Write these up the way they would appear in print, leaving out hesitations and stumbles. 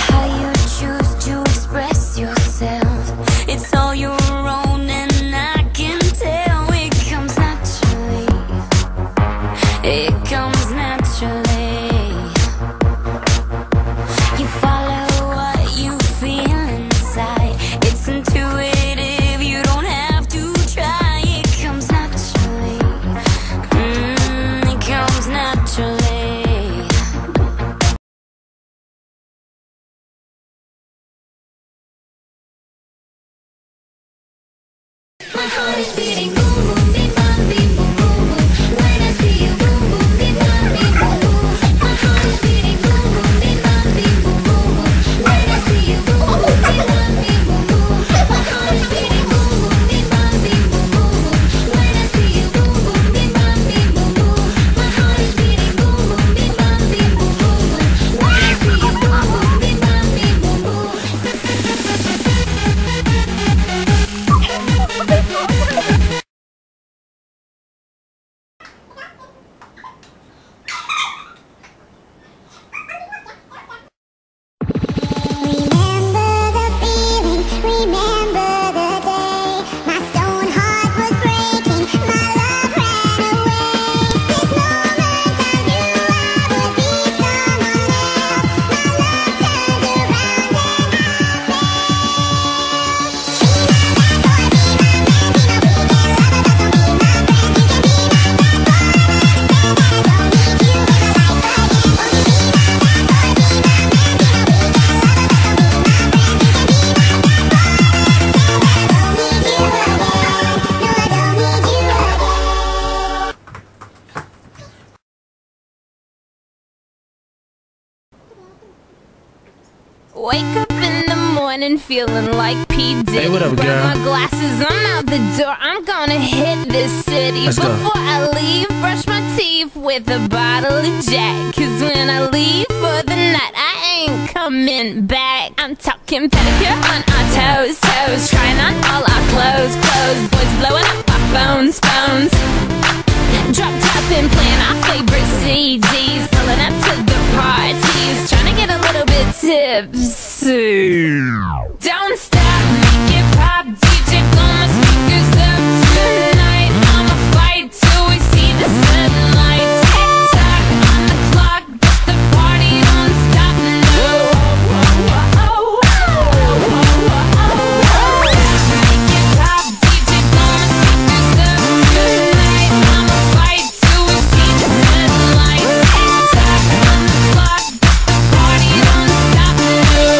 How you choose to express yourself, it's all your own, and I can tell. It comes naturally, it comes naturally. You follow what you feel inside, it's intuitive, you don't have to try. It comes naturally, it comes naturally. My heart is beating boom boom beep bam beep boom boom boom. When I see you boom boom beep bam beep boom boom. My heart is beating boom boom beep bam beep boom boom boom. When I see you boom boom beep bam beep boom boom. My heart is beating boom boom beep bam beep boom boom boom. When I see you boom boom beep bam beep boom boom. My heart is beating boom boom beep bam beep boom boom boom. When I see you boom boom beep bam beep boom boom. Wake up in the morning feeling like P. Diddy. Hey, what up, girl? Grab my glasses, I'm out the door. I'm gonna hit this city. Let's go. Before I leave, brush my teeth with a bottle of Jack. Cause when I leave for the night, I ain't coming back. I'm talking pedicure on our toes, toes. Trying on all our clothes, clothes. Boys blowing up our phones, phones. Drop top and playing our favorite CDs. Pulling up to the parties, trying to get a little bit tipsy. Don't stop, make it pop. DJ blow my speakers up tonight. I'ma fight till we see the sunlight. Tick tock on the clock, but the party don't stop. No. Make it pop, DJ blow my speakers up tonight. I'ma fight till we see the sunlight. Tick tock on the clock, but the party don't stop. No.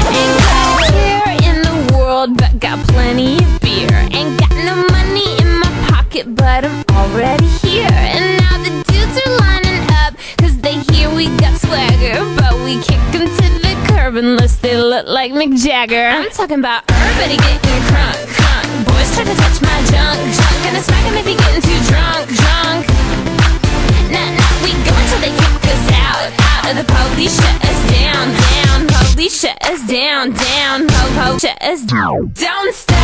Ain't got a care in the world, but got plenty of beer. Ain't got no money in my pocket, but I'm already here. And now the dudes are lining up, cause they hear we got swagger. But we kick them to the curb unless they look like Mick Jagger. I'm talking about everybody getting crunk, crunk. Boys try to touch my junk, junk. Gonna smack him if he getting too drunk, drunk. Nah, nah, we go until they kick us out, out of the police shut us down, down. Police shut us down, down. Shut us down. Don't stop.